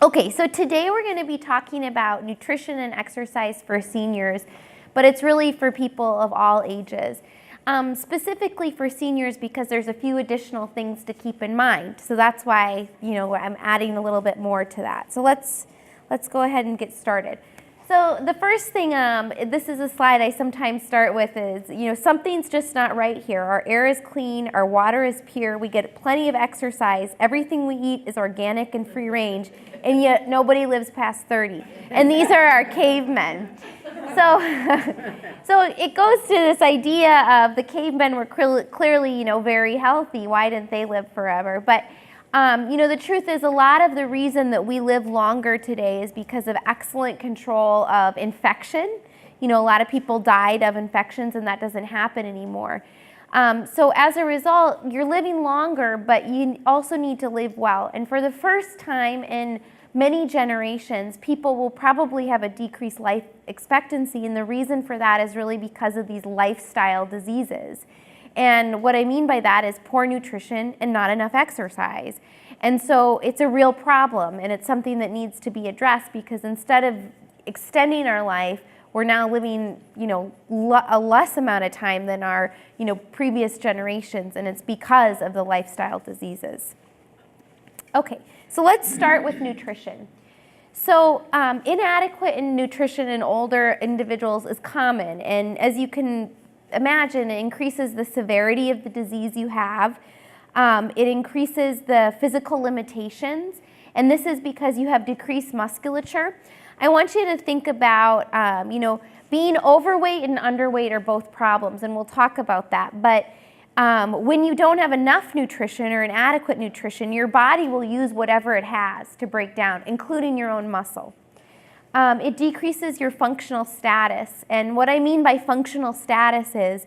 Okay, so today we're going to be talking about nutrition and exercise for seniors, but it's really for people of all ages. Specifically for seniors because there's a few additional things to keep in mind. So that's why, I'm adding a little bit more to that. So let's go ahead and get started. So the first thing, this is a slide I sometimes start with is, something's just not right here. Our air is clean, our water is pure, we get plenty of exercise, everything we eat is organic and free range, and yet nobody lives past 30. And these are our cavemen. So it goes to this idea of the cavemen were clearly, very healthy. Why didn't they live forever? But the truth is a lot of the reason that we live longer today is because of excellent control of infection. A lot of people died of infections and that doesn't happen anymore. So as a result, you're living longer, but you also need to live well. And for the first time in many generations, people will probably have a decreased life expectancy, and the reason for that is really because of these lifestyle diseases. And what I mean by that is poor nutrition and not enough exercise. And so it's a real problem, and it's something that needs to be addressed because instead of extending our life, we're now living, a less amount of time than our, previous generations, and it's because of the lifestyle diseases. Okay, so let's start with nutrition. So inadequate in nutrition in older individuals is common, and as you can imagine, it increases the severity of the disease you have. It increases the physical limitations, and this is because you have decreased musculature. I want you to think about, being overweight and underweight are both problems, and we'll talk about that. But when you don't have enough nutrition or inadequate nutrition, your body will use whatever it has to break down, including your own muscle. It decreases your functional status. And what I mean by functional status is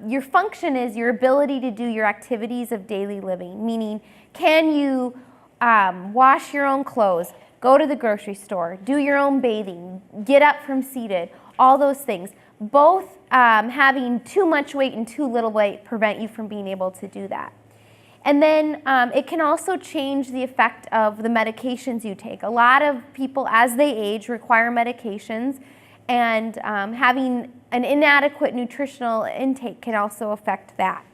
your function is your ability to do your activities of daily living, meaning can you wash your own clothes, go to the grocery store, do your own bathing, get up from seated, all those things. Both having too much weight and too little weight prevent you from being able to do that. And then it can also change the effect of the medications you take. A lot of people, as they age, require medications, and having an inadequate nutritional intake can also affect that.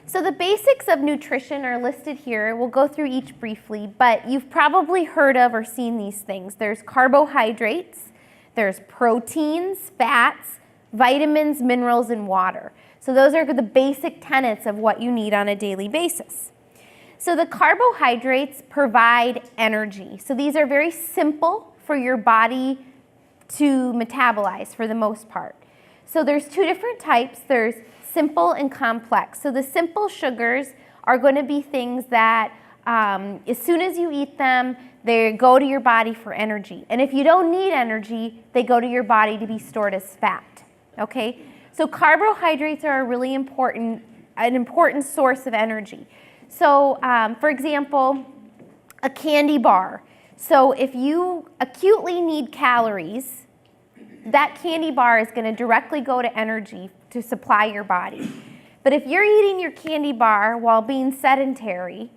So the basics of nutrition are listed here. We'll go through each briefly, but you've probably heard of or seen these things. There's carbohydrates, there's proteins, fats, vitamins, minerals, and water. So those are the basic tenets of what you need on a daily basis. So the carbohydrates provide energy. So these are very simple for your body to metabolize for the most part. So there's two different types. There's simple and complex. So the simple sugars are going to be things that as soon as you eat them, they go to your body for energy. And if you don't need energy, they go to your body to be stored as fat. Okay? So carbohydrates are an important source of energy. So for example, a candy bar. So if you acutely need calories, that candy bar is going to directly go to energy to supply your body. But if you're eating your candy bar while being sedentary,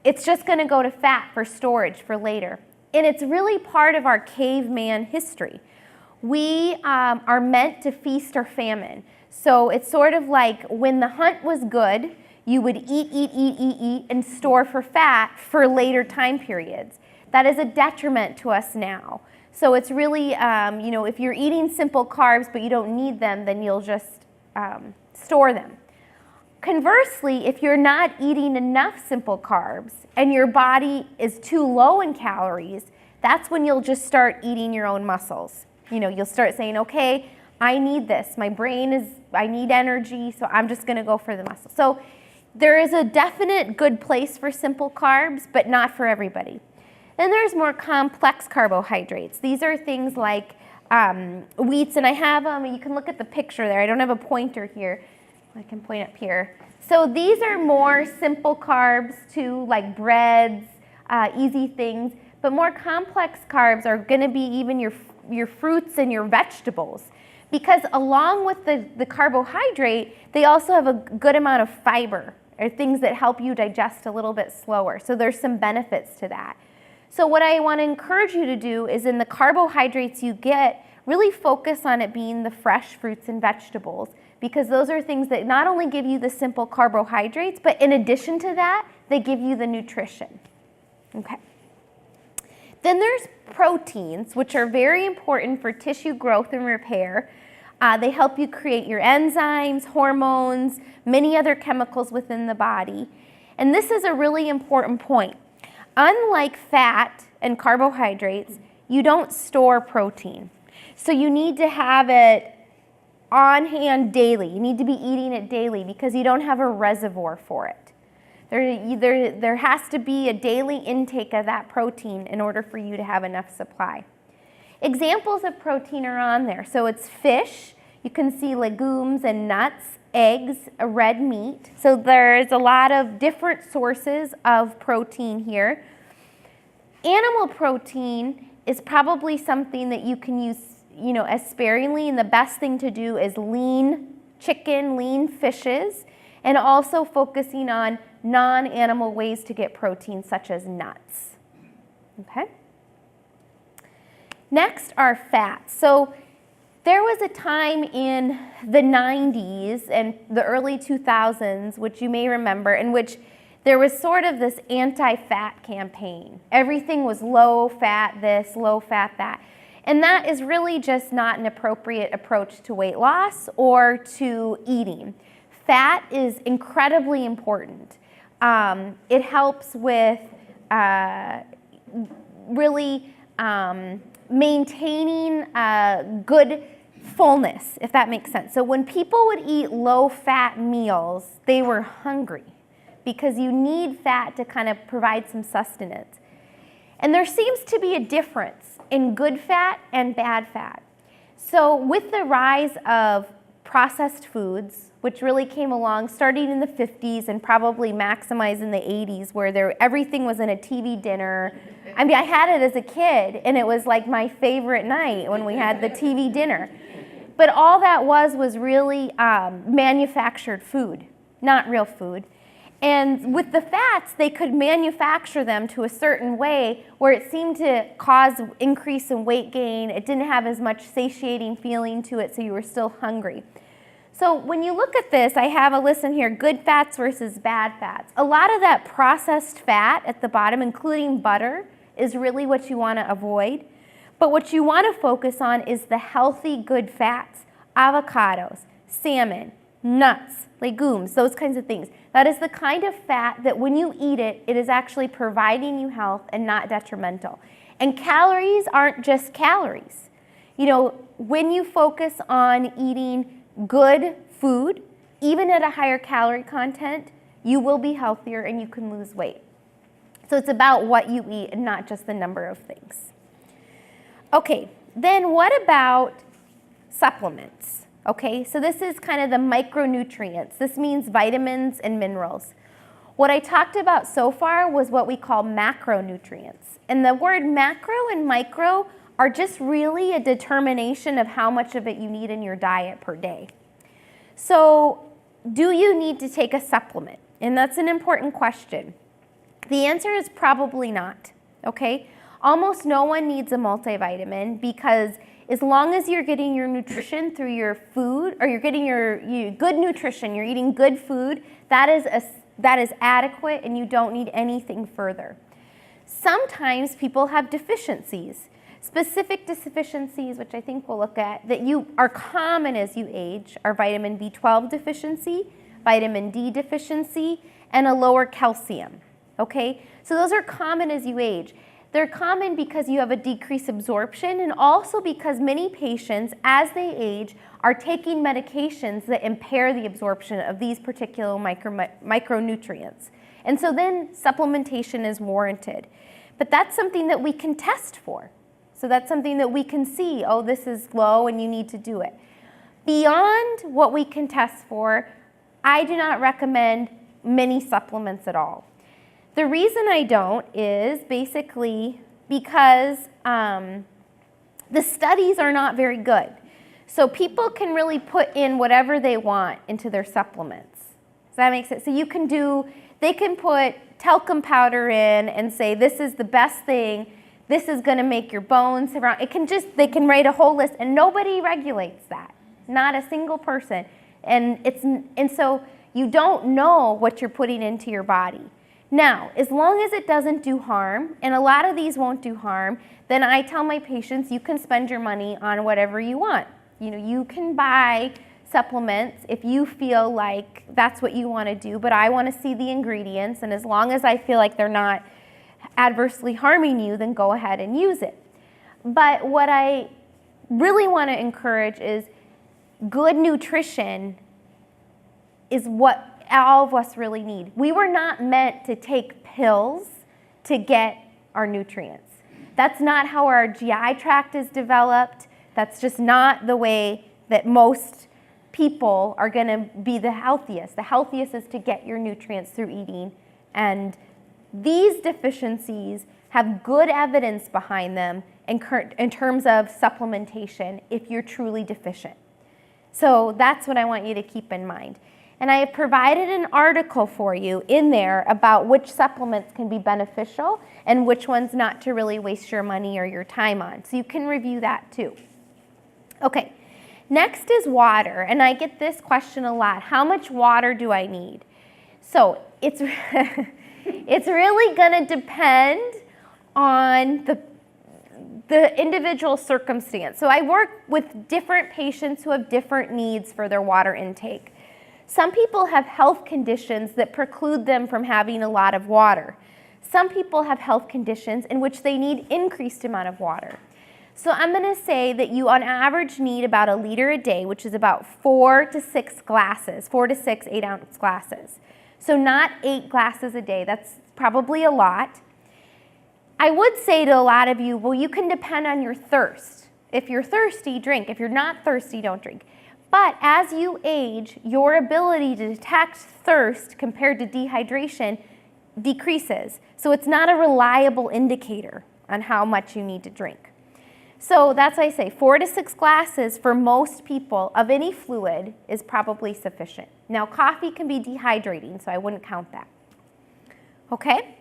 it's just going to go to fat for storage for later. And it's really part of our caveman history. We are meant to feast or famine. So it's sort of like when the hunt was good, you would eat, and store for fat for later time periods. That is a detriment to us now. So it's really, if you're eating simple carbs but you don't need them, then you'll just store them. Conversely, if you're not eating enough simple carbs and your body is too low in calories, that's when you'll just start eating your own muscles. You'll start saying, okay, I need this. I need energy, so I'm just going to go for the muscle. So there is a definite good place for simple carbs, but not for everybody. Then there's more complex carbohydrates. These are things like wheats, and I have them. You can look at the picture there. I don't have a pointer here. I can point up here. So these are more simple carbs too, like breads, easy things. But more complex carbs are going to be even your fruits and your vegetables. Because along with the carbohydrate, they also have a good amount of fiber, or things that help you digest a little bit slower. So there's some benefits to that. So what I want to encourage you to do is in the carbohydrates you get, really focus on it being the fresh fruits and vegetables, because those are things that not only give you the simple carbohydrates, but in addition to that, they give you the nutrition. Okay. Then there's proteins, which are very important for tissue growth and repair. They help you create your enzymes, hormones, many other chemicals within the body. And this is a really important point. Unlike fat and carbohydrates, you don't store protein. So you need to have it on hand daily. You need to be eating it daily because you don't have a reservoir for it. There has to be a daily intake of that protein in order for you to have enough supply. Examples of protein are on there. So it's fish, you can see legumes and nuts, eggs, red meat. So there's a lot of different sources of protein here. Animal protein is probably something that you can use, as sparingly, and the best thing to do is lean chicken, lean fishes, and also focusing on non-animal ways to get protein, such as nuts. Okay? Next are fats. So there was a time in the 90s and the early 2000s, which you may remember, in which there was sort of this anti-fat campaign. Everything was low fat this, low fat that. And that is really just not an appropriate approach to weight loss or to eating. Fat is incredibly important. It helps with really maintaining good fullness, if that makes sense. So when people would eat low-fat meals, they were hungry because you need fat to kind of provide some sustenance. And there seems to be a difference in good fat and bad fat. So with the rise of processed foods, which really came along starting in the 50s and probably maximized in the 80s, where everything was in a TV dinner. I mean, I had it as a kid, and it was like my favorite night when we had the TV dinner. But all that was really manufactured food, not real food. And with the fats, they could manufacture them to a certain way where it seemed to cause increase in weight gain. It didn't have as much satiating feeling to it, so you were still hungry. So when you look at this, I have a list in here, good fats versus bad fats. A lot of that processed fat at the bottom, including butter, is really what you want to avoid. But what you want to focus on is the healthy, good fats, avocados, salmon, nuts, legumes, those kinds of things. That is the kind of fat that when you eat it, it is actually providing you health and not detrimental. And calories aren't just calories. When you focus on eating good food, even at a higher calorie content, you will be healthier and you can lose weight. So it's about what you eat and not just the number of things. Okay, then what about supplements? Okay, so this is kind of the micronutrients. This means vitamins and minerals. What I talked about so far was what we call macronutrients. And the word macro and micro are just really a determination of how much of it you need in your diet per day. So, do you need to take a supplement? And that's an important question. The answer is probably not, okay? Almost no one needs a multivitamin because as long as you're getting your nutrition through your food, or you're getting your good nutrition, you're eating good food, that is adequate and you don't need anything further. Sometimes people have deficiencies. Specific deficiencies, which I think we'll look at, that are common as you age, are vitamin B12 deficiency, vitamin D deficiency, and a lower calcium, okay? So those are common as you age. They're common because you have a decreased absorption and also because many patients, as they age, are taking medications that impair the absorption of these particular micronutrients. And so then supplementation is warranted. But that's something that we can test for. So that's something that we can see, oh, this is low and you need to do it. Beyond what we can test for, I do not recommend many supplements at all. The reason I don't is basically because the studies are not very good. So people can really put in whatever they want into their supplements. Does that make sense? So you can do They can put talcum powder in and say, this is the best thing, this is gonna make your bones surround. They can write a whole list, and nobody regulates that. Not a single person. And so you don't know what you're putting into your body. Now, as long as it doesn't do harm, and a lot of these won't do harm, then I tell my patients you can spend your money on whatever you want. You know, you can buy supplements if you feel like that's what you want to do, but I want to see the ingredients, and as long as I feel like they're not adversely harming you, then go ahead and use it. But what I really want to encourage is good nutrition is what all of us really need. We were not meant to take pills to get our nutrients. That's not how our GI tract is developed. That's just not the way that most people are going to be the healthiest. The healthiest is to get your nutrients through eating. And these deficiencies have good evidence behind them in terms of supplementation if you're truly deficient. So that's what I want you to keep in mind. And I have provided an article for you in there about which supplements can be beneficial and which ones not to really waste your money or your time on. So you can review that too. Okay, next is water. And I get this question a lot. How much water do I need? So it's, it's really going to depend on the individual circumstance. So I work with different patients who have different needs for their water intake. Some people have health conditions that preclude them from having a lot of water. Some people have health conditions in which they need increased amount of water. So I'm going to say that you on average need about 1 liter a day, which is about 4 to 6 glasses, 4 to 6 8-ounce glasses. So not 8 glasses a day. That's probably a lot. I would say to a lot of you, well, you can depend on your thirst. If you're thirsty, drink. If you're not thirsty, don't drink. But as you age, your ability to detect thirst compared to dehydration decreases. So it's not a reliable indicator on how much you need to drink. So that's why I say 4 to 6 glasses for most people of any fluid is probably sufficient. Now, coffee can be dehydrating, so I wouldn't count that. Okay?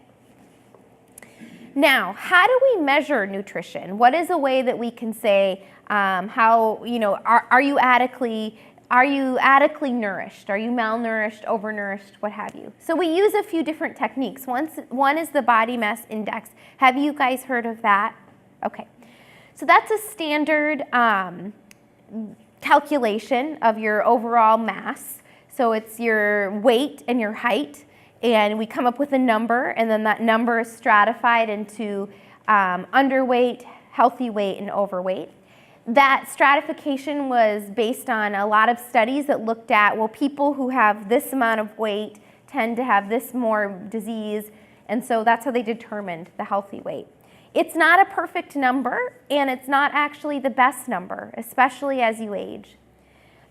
Now, how do we measure nutrition? What is a way that we can say how, you know, are you adequately nourished? Are you malnourished, overnourished, what have you? So we use a few different techniques. One is the body mass index. Have you guys heard of that? Okay. So that's a standard calculation of your overall mass. So it's your weight and your height. And we come up with a number, and then that number is stratified into underweight, healthy weight, and overweight. That stratification was based on a lot of studies that looked at, well, people who have this amount of weight tend to have this more disease, and so that's how they determined the healthy weight. It's not a perfect number, and it's not actually the best number, especially as you age.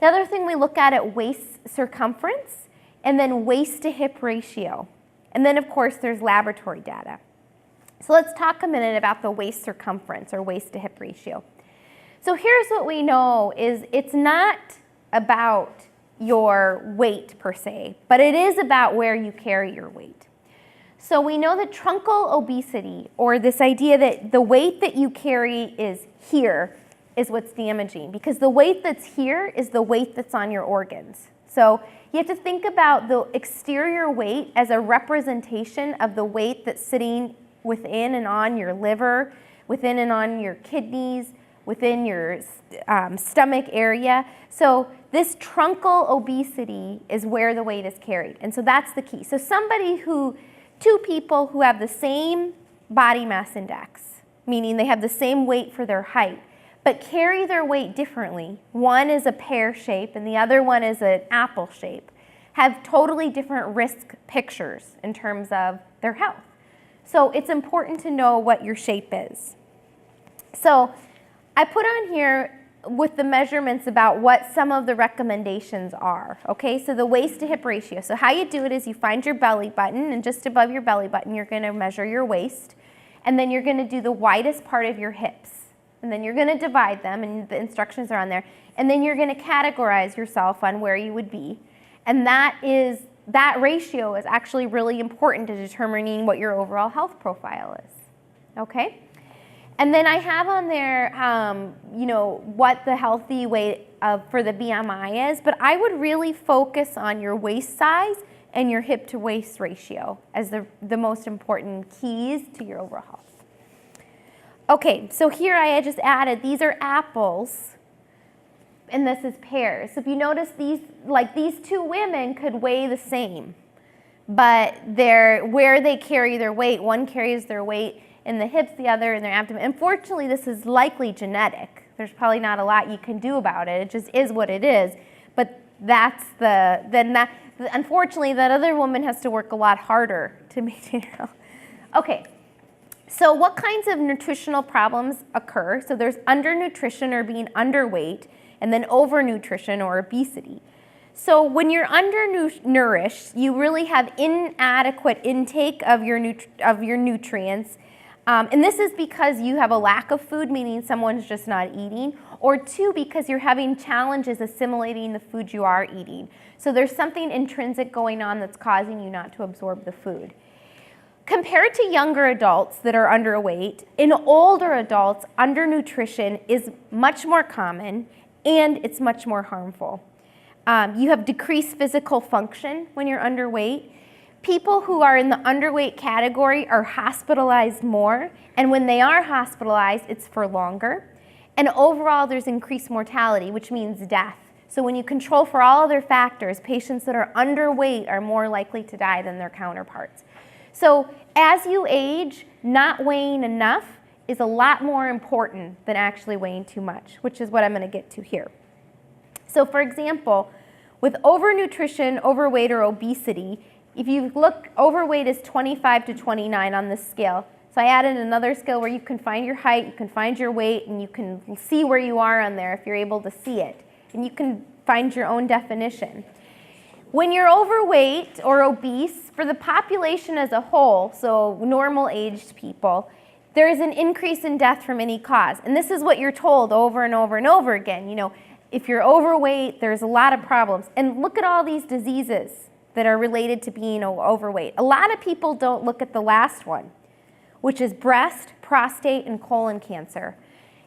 The other thing we look at waist circumference, and then waist to hip ratio. And then, of course, there's laboratory data. So let's talk a minute about the waist circumference or waist to hip ratio. So here's what we know is it's not about your weight per se, but it is about where you carry your weight. So we know that truncal obesity, or this idea that the weight that you carry is here, is what's damaging, because the weight that's here is the weight that's on your organs. So you have to think about the exterior weight as a representation of the weight that's sitting within and on your liver, within and on your kidneys, within your stomach area. So this truncal obesity is where the weight is carried. And so that's the key. So two people who have the same body mass index, meaning they have the same weight for their height, but carry their weight differently. One is a pear shape and the other one is an apple shape, have totally different risk pictures in terms of their health. So it's important to know what your shape is. So I put on here with the measurements about what some of the recommendations are. Okay, so the waist to hip ratio. So how you do it is you find your belly button, and just above your belly button you're going to measure your waist, and then you're going to do the widest part of your hips. And then you're going to divide them, and the instructions are on there. And then you're going to categorize yourself on where you would be. And that is that ratio is actually really important to determining what your overall health profile is, okay? And then I have on there, what the healthy weight for the BMI is, but I would really focus on your waist size and your hip to waist ratio as the most important keys to your overall health. Okay, so here I had just added, these are apples, and this is pears. So if you notice these two women could weigh the same, but where they carry their weight, one carries their weight in the hips, the other in their abdomen. Unfortunately, this is likely genetic. There's probably not a lot you can do about it. It just is what it is. But unfortunately, that other woman has to work a lot harder to maintain her health. Okay, so what kinds of nutritional problems occur? So there's undernutrition or being underweight, and then overnutrition or obesity. So when you're undernourished, you really have inadequate intake of your nutrients. And this is because you have a lack of food, meaning someone's just not eating, or two, because you're having challenges assimilating the food you are eating. So there's something intrinsic going on that's causing you not to absorb the food. Compared to younger adults that are underweight, in older adults, undernutrition is much more common and it's much more harmful. You have decreased physical function when you're underweight. People who are in the underweight category are hospitalized more, and when they are hospitalized, it's for longer. And overall, there's increased mortality, which means death. So when you control for all other factors, patients that are underweight are more likely to die than their counterparts. So as you age, not weighing enough is a lot more important than actually weighing too much, which is what I'm going to get to here. So for example, with overnutrition, overweight, or obesity, if you look, overweight is 25 to 29 on this scale. So I added another scale where you can find your height, you can find your weight, and you can see where you are on there if you're able to see it. And you can find your own definition. When you're overweight or obese, for the population as a whole, so normal aged people, there is an increase in death from any cause. And this is what you're told over and over and over again. If you're overweight, there's a lot of problems. And look at all these diseases that are related to being overweight. A lot of people don't look at the last one, which is breast, prostate, and colon cancer.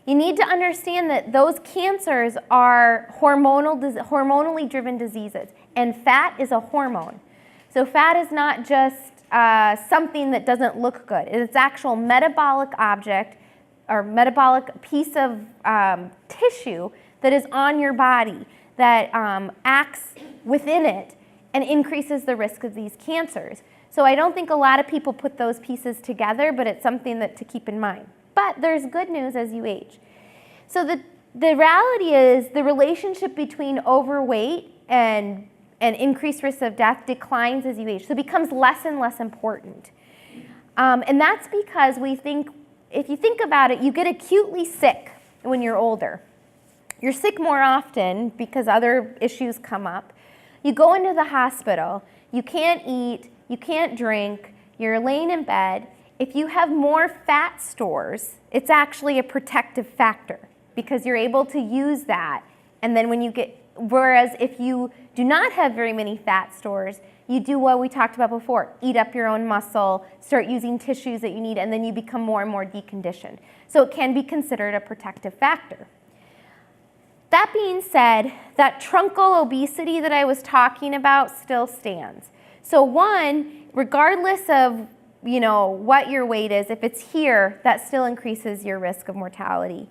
You need to understand that those cancers are hormonally driven diseases, and fat is a hormone. So fat is not just something that doesn't look good. It's actual metabolic object or metabolic piece of tissue that is on your body that acts within it and increases the risk of these cancers. So I don't think a lot of people put those pieces together, but it's something to keep in mind. But there's good news as you age. So the reality is the relationship between overweight and increased risk of death declines as you age. So it becomes less and less important. And that's because if you think about it, you get acutely sick when you're older. You're sick more often because other issues come up. You go into the hospital, you can't eat, you can't drink, you're laying in bed. If you have more fat stores, it's actually a protective factor because you're able to use that. And then whereas if you do not have very many fat stores, you do what we talked about before, eat up your own muscle, start using tissues that you need, and then you become more and more deconditioned. So it can be considered a protective factor. That being said, that truncal obesity that I was talking about still stands. So one, regardless of what your weight is, if it's here, that still increases your risk of mortality.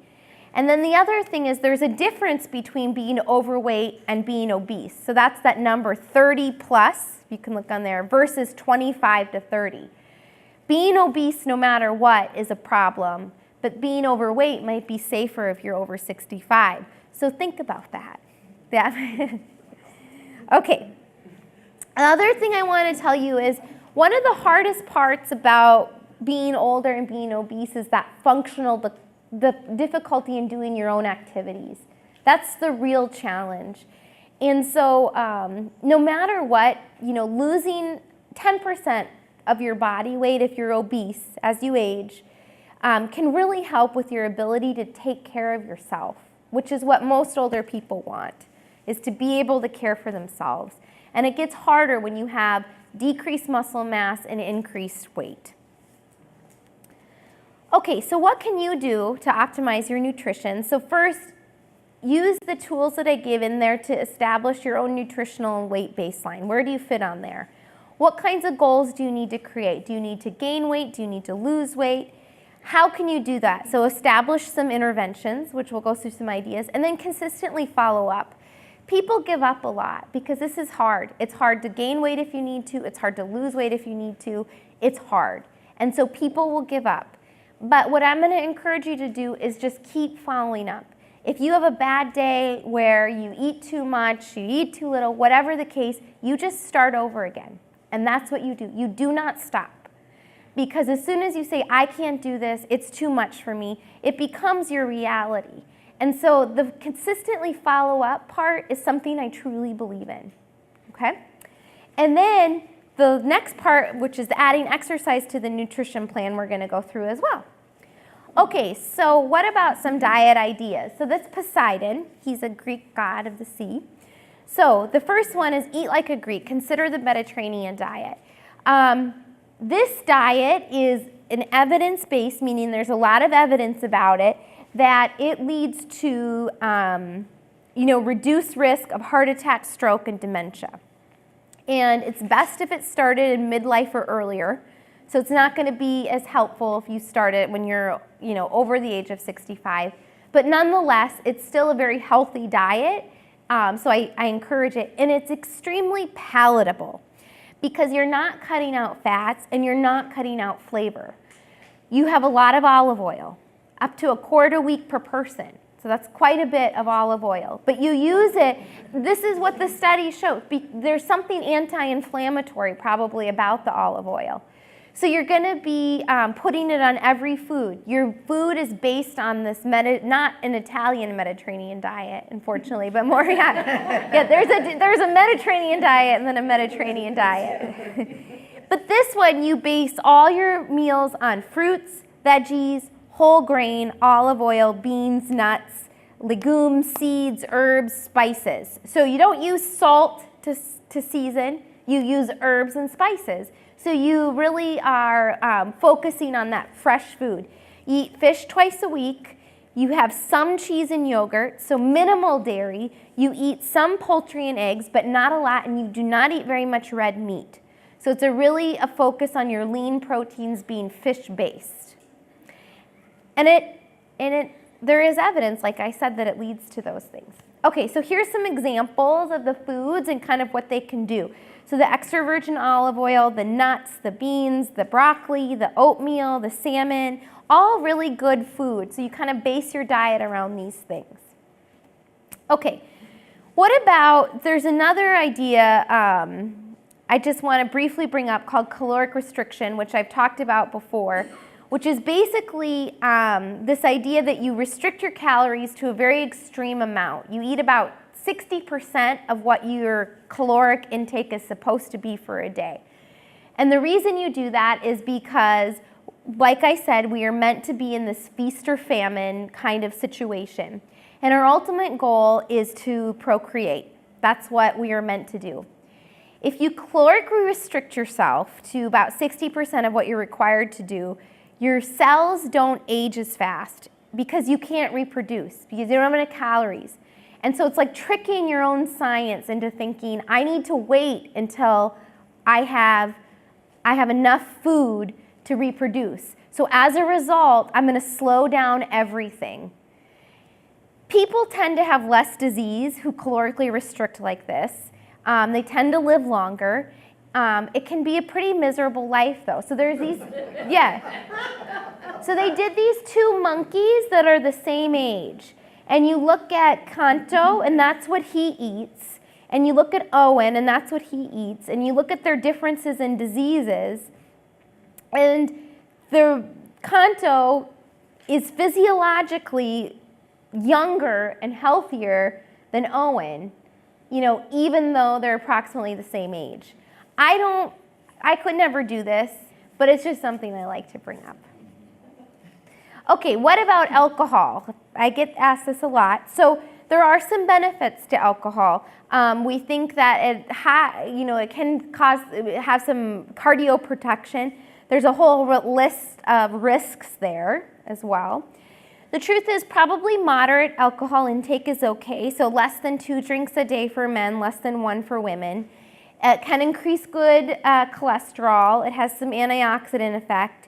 And then the other thing is there's a difference between being overweight and being obese. So that's that number 30 plus, you can look on there, versus 25 to 30. Being obese no matter what is a problem, but being overweight might be safer if you're over 65. So think about that. Okay. Another thing I want to tell you is one of the hardest parts about being older and being obese is that the difficulty in doing your own activities. That's the real challenge. And so no matter what, losing 10% of your body weight if you're obese as you age can really help with your ability to take care of yourself, which is what most older people want, is to be able to care for themselves. And it gets harder when you have decreased muscle mass and increased weight. Okay, so what can you do to optimize your nutrition? So first, use the tools that I give in there to establish your own nutritional and weight baseline. Where do you fit on there? What kinds of goals do you need to create? Do you need to gain weight? Do you need to lose weight? How can you do that? So establish some interventions, which we'll go through some ideas, and then consistently follow up. People give up a lot because this is hard. It's hard to gain weight if you need to. It's hard to lose weight if you need to. It's hard. And so people will give up. But what I'm going to encourage you to do is just keep following up. If you have a bad day where you eat too much, you eat too little, whatever the case, you just start over again. And that's what you do. You do not stop. Because as soon as you say, I can't do this, it's too much for me, it becomes your reality. And so the consistently follow up part is something I truly believe in. Okay? And then the next part, which is adding exercise to the nutrition plan, we're going to go through as well. Okay, so what about some diet ideas? So that's Poseidon. He's a Greek god of the sea. So the first one is eat like a Greek. Consider the Mediterranean diet. This diet is an evidence-based, meaning there's a lot of evidence about it, that it leads to reduced risk of heart attack, stroke, and dementia. And it's best if it started in midlife or earlier. So it's not going to be as helpful if you start it when you're over the age of 65. But nonetheless, it's still a very healthy diet. So I encourage it. And it's extremely palatable because you're not cutting out fats and you're not cutting out flavor. You have a lot of olive oil, up to a quart a week per person. So that's quite a bit of olive oil. But you use it, this is what the study shows. There's something anti-inflammatory probably about the olive oil. So you're going to be putting it on every food. Your food is based on this, not an Italian Mediterranean diet, unfortunately, but more, yeah, there's a Mediterranean diet and then a Mediterranean diet. But this one, you base all your meals on fruits, veggies, whole grain, olive oil, beans, nuts, legumes, seeds, herbs, spices. So you don't use salt to season, you use herbs and spices. So you really are focusing on that fresh food. You eat fish twice a week, you have some cheese and yogurt, so minimal dairy. You eat some poultry and eggs, but not a lot, and you do not eat very much red meat. So it's really a focus on your lean proteins being fish-based. And there is evidence, like I said, that it leads to those things. Okay, so here's some examples of the foods and kind of what they can do. So the extra virgin olive oil, the nuts, the beans, the broccoli, the oatmeal, the salmon, all really good food. So you kind of base your diet around these things. Okay, what about, there's another idea I just want to briefly bring up called caloric restriction, which I've talked about before, which is basically this idea that you restrict your calories to a very extreme amount. You eat about 60% of what your caloric intake is supposed to be for a day. And the reason you do that is because, like I said, we are meant to be in this feast or famine kind of situation. And our ultimate goal is to procreate. That's what we are meant to do. If you calorically restrict yourself to about 60% of what you're required to do, your cells don't age as fast because you can't reproduce, because you don't have enough calories. And so it's like tricking your own science into thinking, I need to wait until I have enough food to reproduce. So as a result, I'm going to slow down everything. People tend to have less disease who calorically restrict like this. They tend to live longer. It can be a pretty miserable life, though. So there's these, yeah. So they did these two monkeys that are the same age. And you look at Kanto, and that's what he eats. And you look at Owen, and that's what he eats. And you look at their differences in diseases. And the Kanto is physiologically younger and healthier than Owen, even though they're approximately the same age. I could never do this, but it's just something I like to bring up. Okay, what about alcohol? I get asked this a lot. So there are some benefits to alcohol. We think that it can have some cardioprotection. There's a whole list of risks there as well. The truth is probably moderate alcohol intake is okay, so less than 2 drinks a day for men, less than 1 for women. It can increase good cholesterol. It has some antioxidant effect.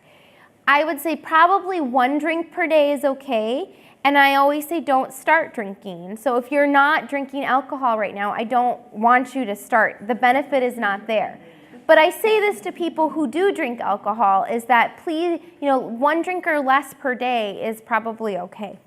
I would say probably 1 drink per day is okay, and I always say don't start drinking. So if you're not drinking alcohol right now, I don't want you to start. The benefit is not there. But I say this to people who do drink alcohol is that please, 1 drink or less per day is probably okay.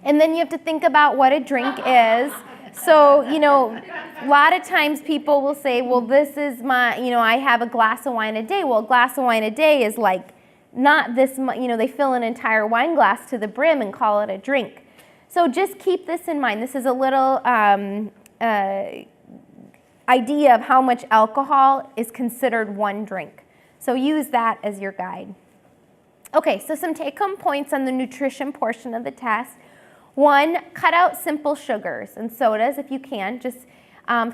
And then you have to think about what a drink is. So, a lot of times people will say, well, this is my, I have a glass of wine a day. Well, a glass of wine a day is like not this much, they fill an entire wine glass to the brim and call it a drink. So just keep this in mind. This is a little idea of how much alcohol is considered 1 drink. So use that as your guide. Okay, so some take-home points on the nutrition portion of the test. 1, cut out simple sugars and sodas if you can. Just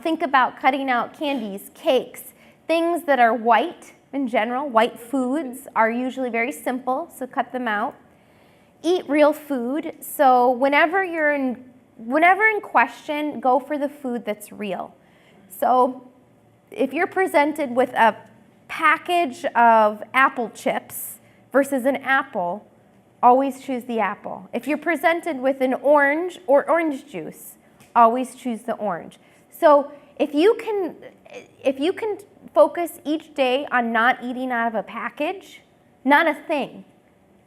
think about cutting out candies, cakes, things that are white in general. White foods are usually very simple, so cut them out. Eat real food. So whenever in question, go for the food that's real. So if you're presented with a package of apple chips versus an apple, always choose the apple. If you're presented with an orange or orange juice, always choose the orange. So if you can focus each day on not eating out of a package, not a thing,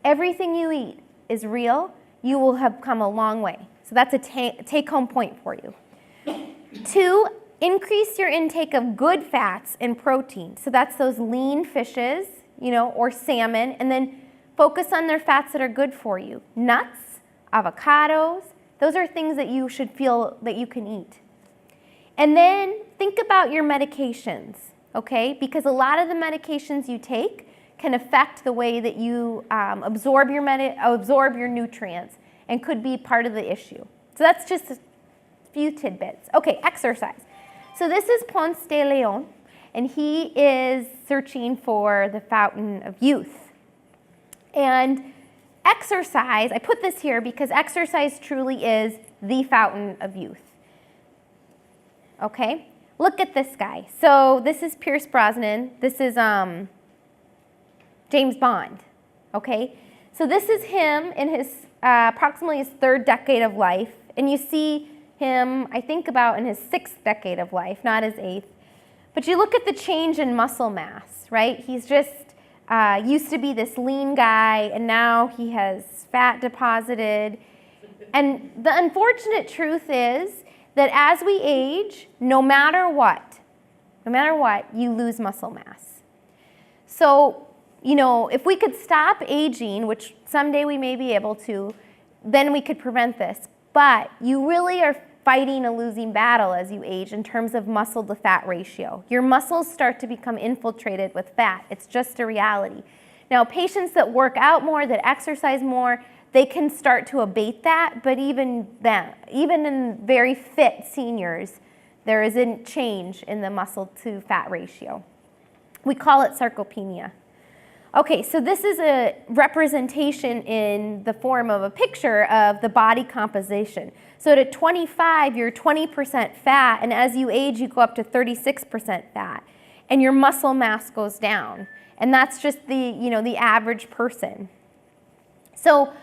everything you eat is real, you will have come a long way. So that's a take-home point for you. 2, increase your intake of good fats and protein. So that's those lean fishes, or salmon, and then focus on their fats that are good for you. Nuts, avocados, those are things that you should feel that you can eat. And then think about your medications, okay? Because a lot of the medications you take can affect the way that you absorb your nutrients and could be part of the issue. So that's just a few tidbits. Okay, exercise. So this is Ponce de Leon, and he is searching for the fountain of youth. And exercise, I put this here because exercise truly is the fountain of youth. Okay, look at this guy. So this is Pierce Brosnan. This is James Bond. Okay, so this is him in his approximately his 3rd decade of life, and you see him, I think, about in his 6th decade of life, not his 8th. But you look at the change in muscle mass, right? He's just used to be this lean guy, and now he has fat deposited. And the unfortunate truth is that as we age, no matter what, you lose muscle mass. So, if we could stop aging, which someday we may be able to, then we could prevent this. But you really are fighting a losing battle as you age in terms of muscle to fat ratio. Your muscles start to become infiltrated with fat. It's just a reality. Now, patients that work out more, that exercise more, they can start to abate that, but even in very fit seniors, there is a change in the muscle to fat ratio. We call it sarcopenia. Okay, so this is a representation in the form of a picture of the body composition. So at 25, you're 20% fat, and as you age, you go up to 36% fat, and your muscle mass goes down. And that's just the average person. So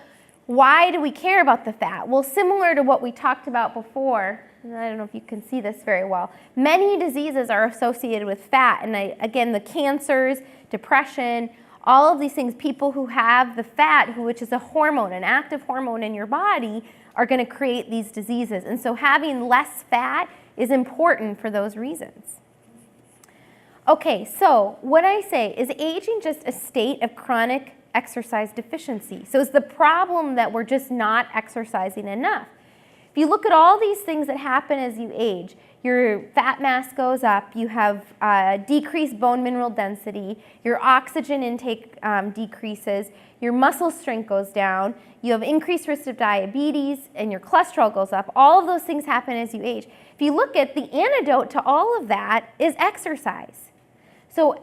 why do we care about the fat? Well, similar to what we talked about before, and I don't know if you can see this very well, many diseases are associated with fat. And again, the cancers, depression, all of these things, people who have the fat, which is a hormone, an active hormone in your body, are going to create these diseases. And so having less fat is important for those reasons. Okay, so what I say is aging just a state of chronic exercise deficiency. So it's the problem that we're just not exercising enough. If you look at all these things that happen as you age, your fat mass goes up, you have decreased bone mineral density, your oxygen intake decreases, your muscle strength goes down, you have increased risk of diabetes, and your cholesterol goes up. All of those things happen as you age. If you look at the antidote to all of that is exercise. So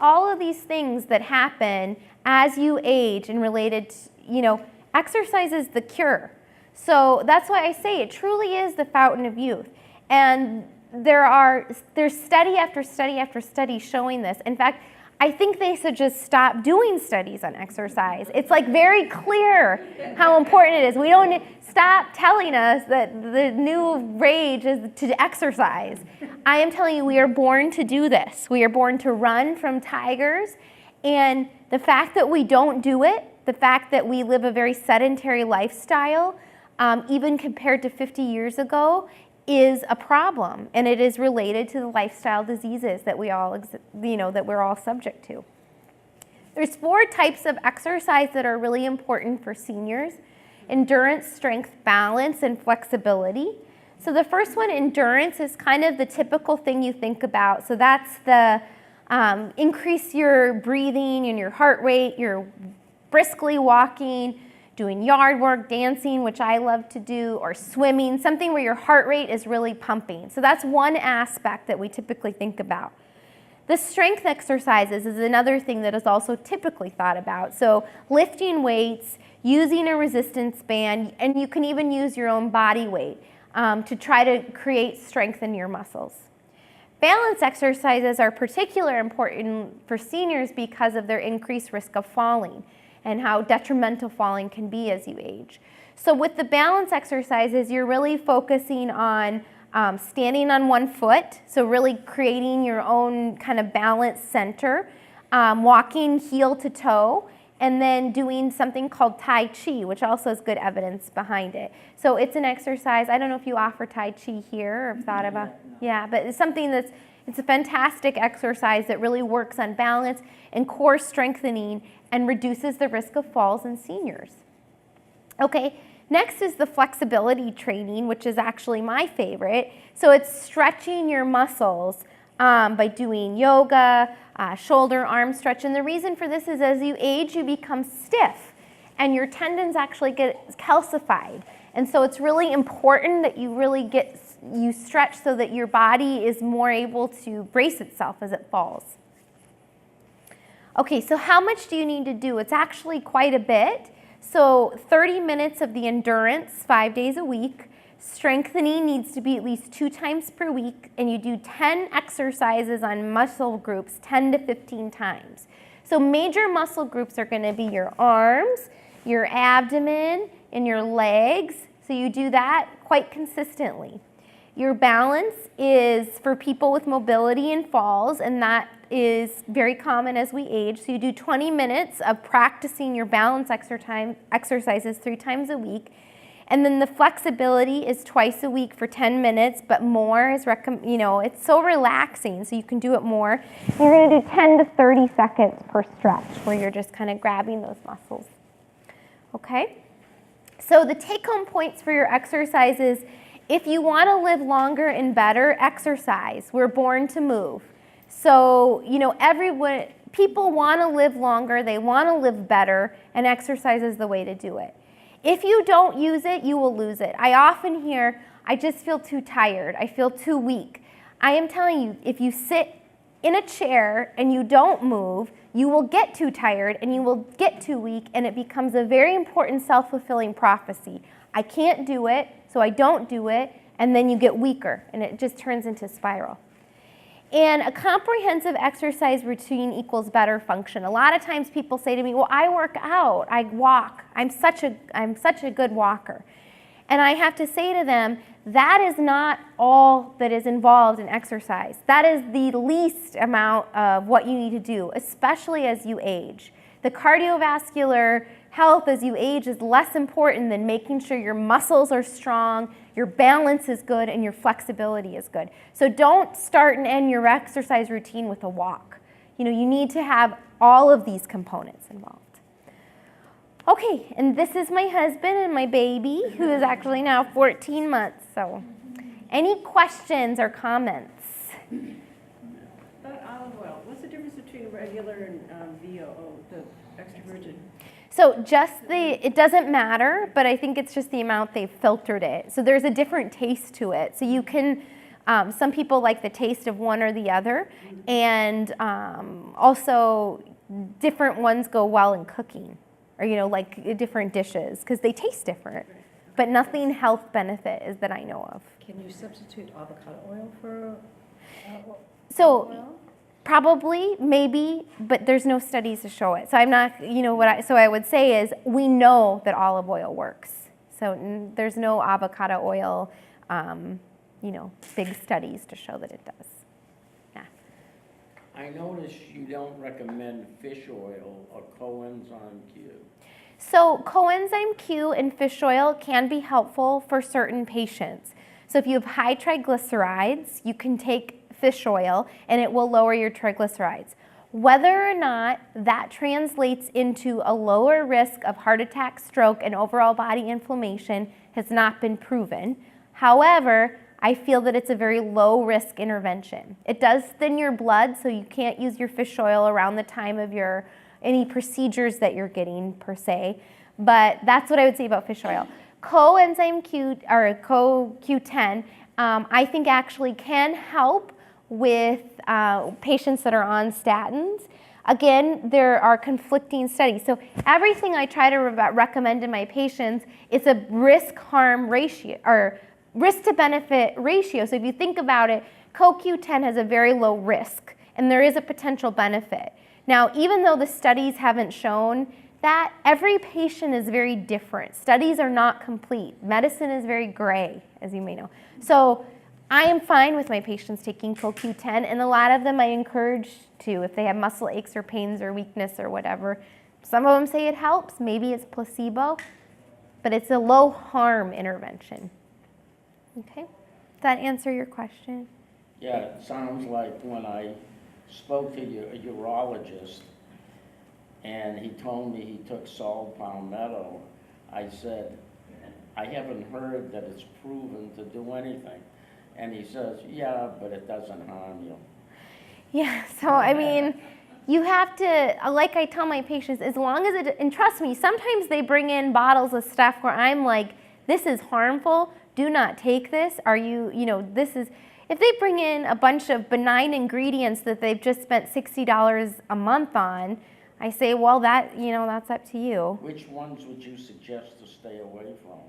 all of these things that happen as you age and related to, exercise is the cure. So that's why I say it truly is the fountain of youth. And there's study after study after study showing this. In fact, I think they should just stop doing studies on exercise. It's like very clear how important it is. We don't stop telling us that the new rage is to exercise. I am telling you, we are born to do this. We are born to run from tigers. And the fact that we don't do it, the fact that we live a very sedentary lifestyle, even compared to 50 years ago, is a problem, and it is related to the lifestyle diseases that we're all subject to. There's 4 types of exercise that are really important for seniors: endurance, strength, balance, and flexibility. So the first one, endurance, is kind of the typical thing you think about. So that's the increase your breathing and your heart rate, you're briskly walking, doing yard work, dancing, which I love to do, or swimming, something where your heart rate is really pumping. So that's one aspect that we typically think about. The strength exercises is another thing that is also typically thought about. So lifting weights, using a resistance band, and you can even use your own body weight to try to create strength in your muscles. Balance exercises are particularly important for seniors because of their increased risk of falling and how detrimental falling can be as you age. So with the balance exercises, you're really focusing on standing on one foot, so really creating your own kind of balance center, walking heel to toe, and then doing something called Tai Chi, which also has good evidence behind it. So it's an exercise. I don't know if you offer Tai Chi here or have thought about, yeah, but it's something it's a fantastic exercise that really works on balance and core strengthening and reduces the risk of falls in seniors. Okay, next is the flexibility training, which is actually my favorite. So it's stretching your muscles by doing yoga, shoulder, arm stretch. And the reason for this is as you age, you become stiff and your tendons actually get calcified. And so it's really important that you stretch so that your body is more able to brace itself as it falls. Okay, so how much do you need to do? It's actually quite a bit. So 30 minutes of the endurance, 5 days a week. Strengthening needs to be at least 2 times per week, and you do 10 exercises on muscle groups 10 to 15 times. So major muscle groups are going to be your arms, your abdomen, and your legs. So you do that quite consistently. Your balance is for people with mobility and falls, and that is very common as we age. So you do 20 minutes of practicing your balance exercises 3 times a week. And then the flexibility is twice a week for 10 minutes, but more is it's so relaxing, so you can do it more. You're going to do 10 to 30 seconds per stretch where you're just kind of grabbing those muscles. Okay? So the take-home points for your exercises: if you want to live longer and better, exercise. We're born to move. So, people want to live longer, they want to live better, and exercise is the way to do it. If you don't use it, you will lose it. I often hear, I just feel too tired, I feel too weak. I am telling you, if you sit in a chair and you don't move, you will get too tired and you will get too weak, and it becomes a very important self-fulfilling prophecy. I can't do it, so I don't do it, and then you get weaker, and it just turns into a spiral. And a comprehensive exercise routine equals better function. A lot of times people say to me, well, I work out, I walk, I'm such a good walker. And I have to say to them, that is not all that is involved in exercise. That is the least amount of what you need to do, especially as you age. The cardiovascular health as you age is less important than making sure your muscles are strong, your balance is good, and your flexibility is good. So don't start and end your exercise routine with a walk. You need to have all of these components involved. Okay, and this is my husband and my baby, who is actually now 14 months. So, any questions or comments? About olive oil, what's the difference between regular and VOO, the extra virgin? So it doesn't matter, but I think it's just the amount they've filtered it. So there's a different taste to it. So you can, some people like the taste of one or the other, and also different ones go well in cooking, or like different dishes, because they taste different, but nothing health benefit is that I know of. Can you substitute avocado oil for So olive oil? probably, maybe, but there's no studies to show it. So I'm not, so I would say is we know that olive oil works. So there's no avocado oil, big studies to show that it does. Yeah. I notice you don't recommend fish oil or coenzyme Q. So coenzyme Q and fish oil can be helpful for certain patients. So if you have high triglycerides, you can take fish oil and it will lower your triglycerides. Whether or not that translates into a lower risk of heart attack, stroke, and overall body inflammation has not been proven. However, I feel that it's a very low risk intervention. It does thin your blood, so you can't use your fish oil around the time of any procedures that you're getting per se, but that's what I would say about fish oil. Coenzyme Q or CoQ10, I think actually can help with patients that are on statins. Again, there are conflicting studies. So everything I try to recommend to my patients is a risk-harm ratio or risk to benefit ratio. So if you think about it, CoQ10 has a very low risk and there is a potential benefit. Now, even though the studies haven't shown that, every patient is very different. Studies are not complete. Medicine is very gray, as you may know. So I am fine with my patients taking CoQ10, and a lot of them I encourage to if they have muscle aches or pains or weakness or whatever. Some of them say it helps, maybe it's placebo, but it's a low harm intervention. Okay, does that answer your question? Yeah, it sounds like when I spoke to a urologist and he told me he took Sol Palmetto, I said, I haven't heard that it's proven to do anything. And he says, yeah, but it doesn't harm you. Yeah, so I mean, you have to, like I tell my patients, as long as it, and trust me, sometimes they bring in bottles of stuff where I'm like, this is harmful, do not take this. If they bring in a bunch of benign ingredients that they've just spent $60 a month on, I say, well, that's up to you. Which ones would you suggest to stay away from?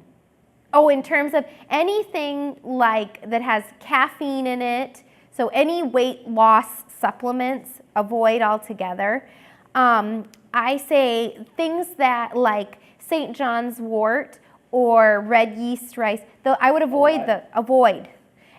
Oh, in terms of anything like that has caffeine in it, so any weight loss supplements, avoid altogether. I say things that like St. John's wort or red yeast rice, though I would avoid.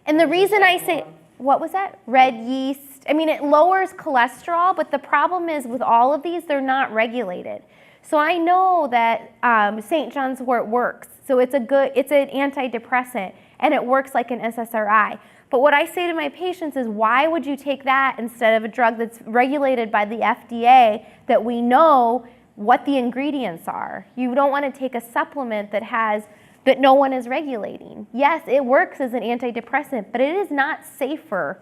And the reason I say, what was that? Red yeast. I mean, it lowers cholesterol, but the problem is with all of these, they're not regulated. So I know that St. John's wort works. So it's an antidepressant and it works like an SSRI. But what I say to my patients is, why would you take that instead of a drug that's regulated by the FDA that we know what the ingredients are? You don't want to take a supplement that no one is regulating. Yes, it works as an antidepressant, but it is not safer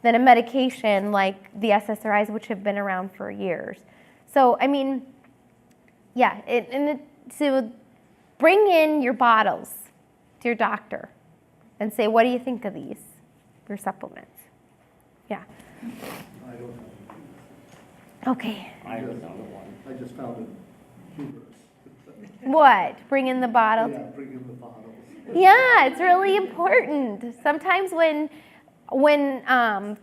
than a medication like the SSRIs, which have been around for years. So, I mean, yeah, so bring in your bottles to your doctor and say, what do you think of these, your supplements? Yeah. I don't know. Okay. I have another one. I just found it humorous. What? Bring in the bottles? Yeah, bring in the bottles. Yeah, it's really important. Sometimes when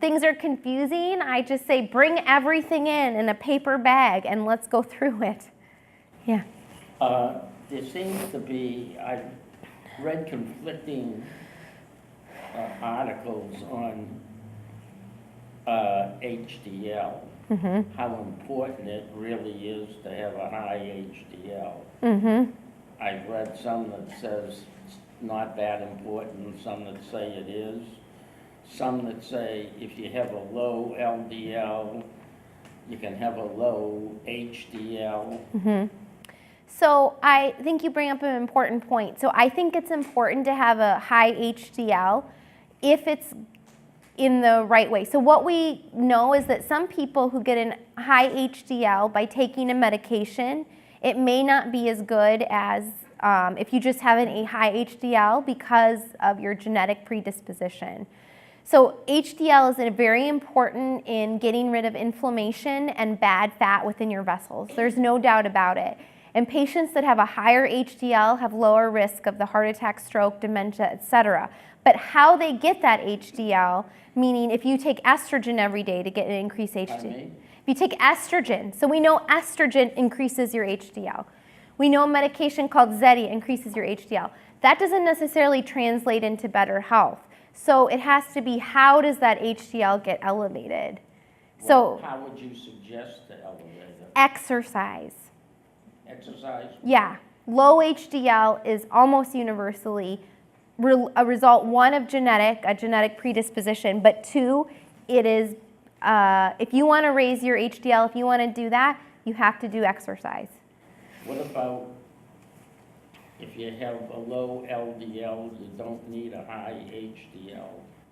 things are confusing, I just say, bring everything in a paper bag and let's go through it. Yeah. There seems to be, I've read conflicting articles on HDL, how important it really is to have a high HDL. I've read some that says it's not that important, some that say it is, some that say if you have a low LDL, you can have a low HDL. So I think you bring up an important point. So I think it's important to have a high HDL if it's in the right way. So what we know is that some people who get a high HDL by taking a medication, it may not be as good as if you just have a high HDL because of your genetic predisposition. So HDL is very important in getting rid of inflammation and bad fat within your vessels. There's no doubt about it. And patients that have a higher HDL have lower risk of the heart attack, stroke, dementia, etc. But how they get that HDL, meaning if you take estrogen every day to get an increased HDL. Pardon me? If you take estrogen, so we know estrogen increases your HDL. We know a medication called Zetia increases your HDL. That doesn't necessarily translate into better health. So it has to be, how does that HDL get elevated? So How would you suggest to elevate it? exercise. Exercise? Yeah, low HDL is almost universally a result, one, of a genetic predisposition, but two, it is, if you want to raise your HDL, if you want to do that, you have to do exercise. What about if you have a low LDL, you don't need a high HDL?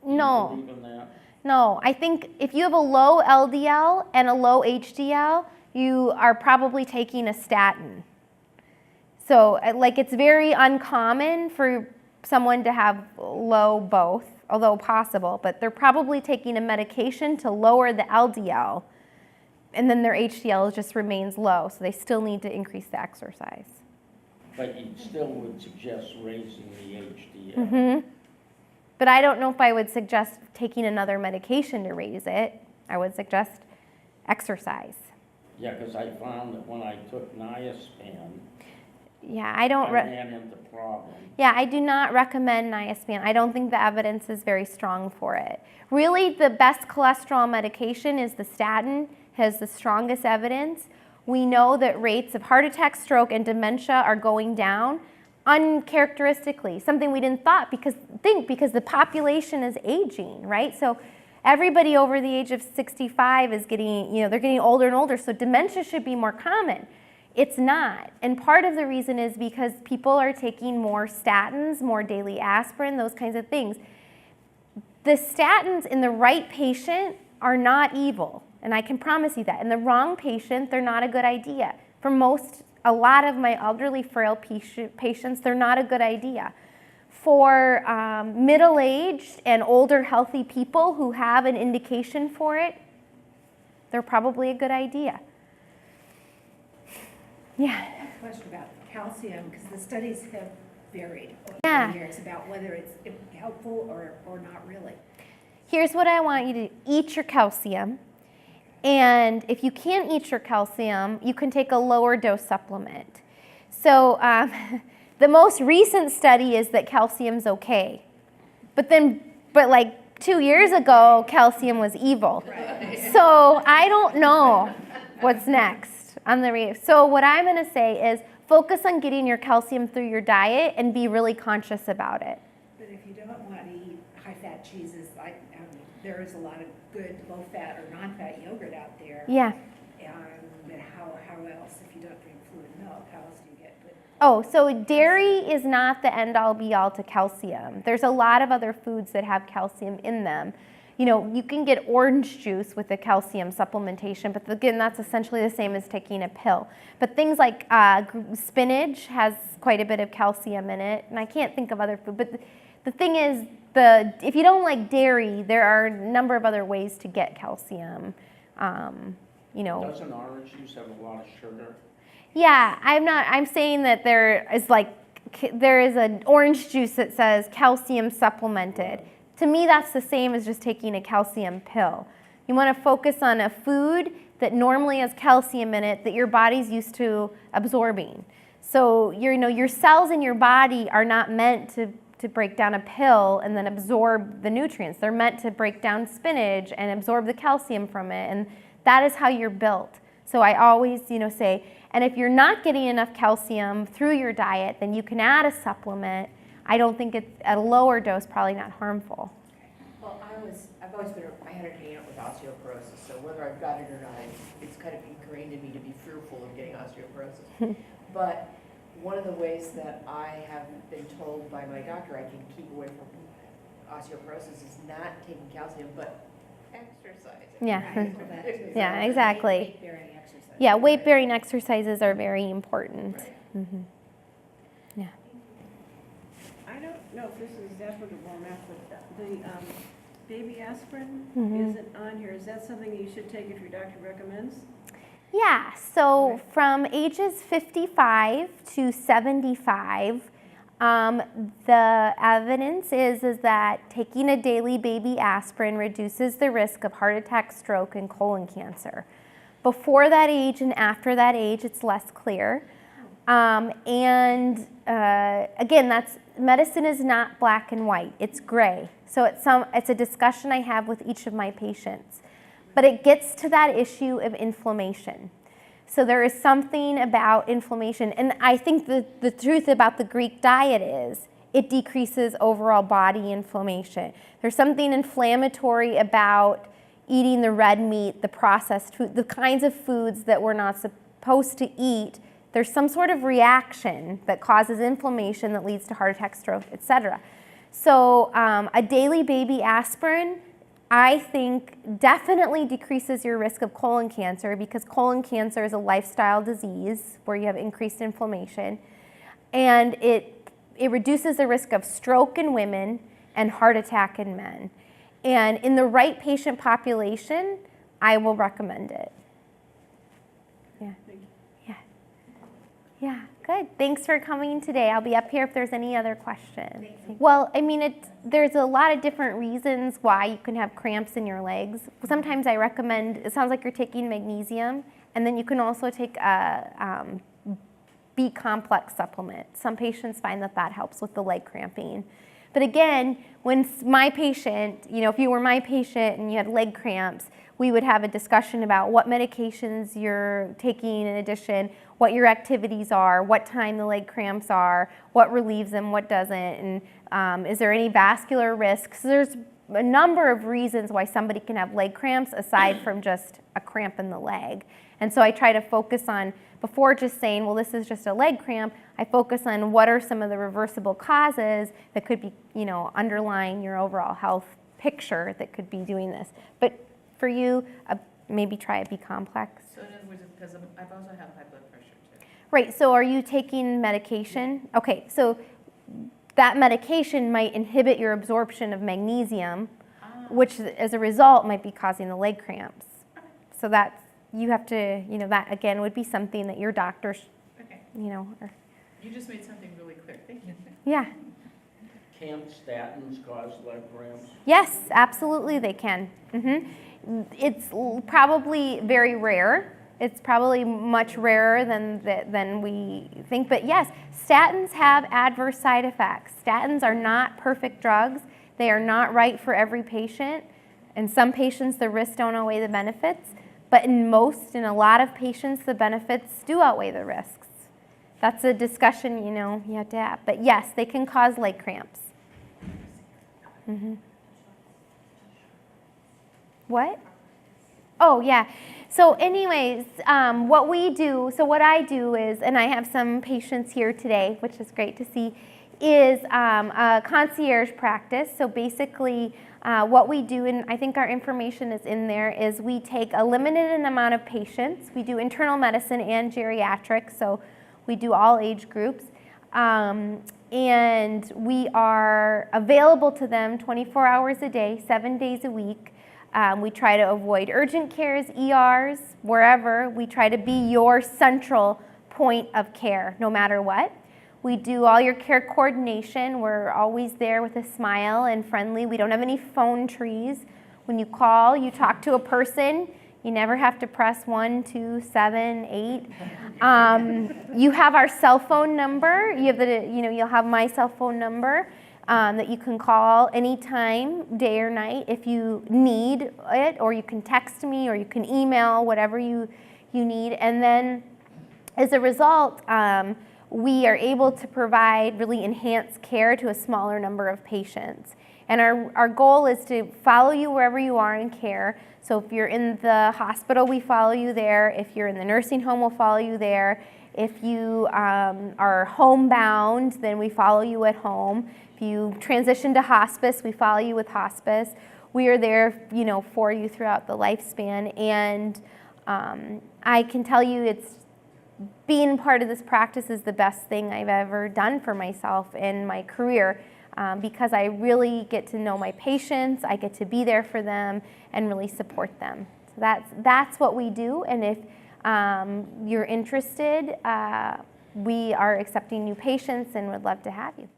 No. Do you believe in that? No, I think if you have a low LDL and a low HDL, you are probably taking a statin. So like it's very uncommon for someone to have low both, although possible, but they're probably taking a medication to lower the LDL, and then their HDL just remains low, so they still need to increase the exercise. But you still would suggest raising the HDL? Mm-hmm. But I don't know if I would suggest taking another medication to raise it. I would suggest exercise. Yeah, because I found that when I took Niaspan, Yeah, I ran into problems. Yeah, I do not recommend Niaspan. I don't think the evidence is very strong for it. Really, the best cholesterol medication is the statin, has the strongest evidence. We know that rates of heart attack, stroke, and dementia are going down uncharacteristically, something we didn't think because the population is aging, right? So everybody over the age of 65 is getting, they're getting older and older, so dementia should be more common. It's not. And part of the reason is because people are taking more statins, more daily aspirin, those kinds of things. The statins in the right patient are not evil, and I can promise you that. In the wrong patient, they're not a good idea. For a lot of my elderly, frail patients, they're not a good idea. For middle-aged and older, healthy people who have an indication for it, they're probably a good idea. Yeah. I have a question about calcium, because the studies have varied over Yeah. the years about whether it's helpful or not really. Here's what I want you to do. Eat your calcium. And if you can't eat your calcium, you can take a lower dose supplement. So the most recent study is that calcium's okay. But like 2 years ago, calcium was evil. Right. So I don't know what's next on the review. So what I'm going to say is focus on getting your calcium through your diet and be really conscious about it. But if you don't want to eat high-fat cheeses, there is a lot of good low-fat or non-fat yogurt out there. Yeah. But how else, if you don't drink fluid milk, how else do you get good? Oh, so dairy is not the end-all be-all to calcium. There's a lot of other foods that have calcium in them. You can get orange juice with a calcium supplementation, but again, that's essentially the same as taking a pill. But things like spinach has quite a bit of calcium in it, and I can't think of other food. But the thing is, if you don't like dairy, there are a number of other ways to get calcium. Doesn't orange juice have a lot of sugar? Yeah, I'm saying that there is an orange juice that says calcium supplemented. To me, that's the same as just taking a calcium pill. You want to focus on a food that normally has calcium in it that your body's used to absorbing. So your cells in your body are not meant to break down a pill and then absorb the nutrients. They're meant to break down spinach and absorb the calcium from it, and that is how you're built. So I always, say, and if you're not getting enough calcium through your diet, then you can add a supplement. I don't think it's at a lower dose, probably not harmful. Well, I had an aunt with osteoporosis, so whether I've got it or not, it's kind of ingrained in me to be fearful of getting osteoporosis. But one of the ways that I have been told by my doctor I can keep away from osteoporosis is not taking calcium, but exercising. Yeah. Right, for that too. Yeah, exactly. Weight-bearing exercise. Yeah, weight-bearing exercises are very important. Right. Yeah. I don't know if this is applicable or not, but the baby aspirin Mhm. isn't on here. Is that something you should take if your doctor recommends? Yeah, so from ages 55 to 75, the evidence is that taking a daily baby aspirin reduces the risk of heart attack, stroke, and colon cancer. Before that age and after that age, it's less clear. Again, medicine is not black and white, it's gray. So it's a discussion I have with each of my patients. But it gets to that issue of inflammation. So there is something about inflammation, and I think the truth about the Greek diet is it decreases overall body inflammation. There's something inflammatory about eating the red meat, the processed food, the kinds of foods that we're not supposed to eat. There's some sort of reaction that causes inflammation that leads to heart attack, stroke, etc. So a daily baby aspirin, I think, definitely decreases your risk of colon cancer, because colon cancer is a lifestyle disease where you have increased inflammation. And it reduces the risk of stroke in women and heart attack in men. And in the right patient population, I will recommend it. Yeah. Thank you. Yeah. Yeah, good. Thanks for coming today. I'll be up here if there's any other questions. Well, I mean, there's a lot of different reasons why you can have cramps in your legs. Sometimes I recommend, it sounds like you're taking magnesium, and then you can also take a B-complex supplement. Some patients find that helps with the leg cramping. But again, when my patient, if you were my patient and you had leg cramps, we would have a discussion about what medications you're taking in addition, what your activities are, what time the leg cramps are, what relieves them, what doesn't, and is there any vascular risks. There's a number of reasons why somebody can have leg cramps aside from just a cramp in the leg. And so I try to focus on, before just saying, well, this is just a leg cramp, I focus on what are some of the reversible causes that could be, underlying your overall health picture that could be doing this. But for you, maybe try a B-complex. So in other words, because I've also have high blood pressure too. Right, so are you taking medication? Okay, so that medication might inhibit your absorption of magnesium, which as a result might be causing the leg cramps. So that's, you have to, that again would be something that your doctor, Okay. or, You just made something really clear. Thank you. yeah. Can't statins cause leg cramps? Yes, absolutely they can. It's probably very rare. It's probably much rarer than we think. But yes, statins have adverse side effects. Statins are not perfect drugs. They are not right for every patient. In some patients, the risks don't outweigh the benefits. But in a lot of patients, the benefits do outweigh the risks. That's a discussion, you have to have. But yes, they can cause leg cramps. What? Oh, yeah. So anyways, what I do is, and I have some patients here today, which is great to see, is a concierge practice. So basically, what we do, and I think our information is in there, is we take a limited amount of patients. We do internal medicine and geriatrics, so we do all age groups. And we are available to them 24 hours a day, 7 days a week. We try to avoid urgent cares, ERs, wherever. We try to be your central point of care, no matter what. We do all your care coordination. We're always there with a smile and friendly. We don't have any phone trees. When you call, you talk to a person. You never have to press 1, 2, 7, 8. You have our cell phone number. You'll have my cell phone number that you can call anytime, day or night, if you need it, or you can text me, or you can email, whatever you need. And then, as a result, we are able to provide really enhanced care to a smaller number of patients. And our goal is to follow you wherever you are in care. So if you're in the hospital, we follow you there. If you're in the nursing home, we'll follow you there. If you are homebound, then we follow you at home. If you transition to hospice, we follow you with hospice. We are there, you know, for you throughout the lifespan. And I can tell you, being part of this practice is the best thing I've ever done for myself in my career, because I really get to know my patients, I get to be there for them and really support them. So that's what we do, and if you're interested, we are accepting new patients and would love to have you.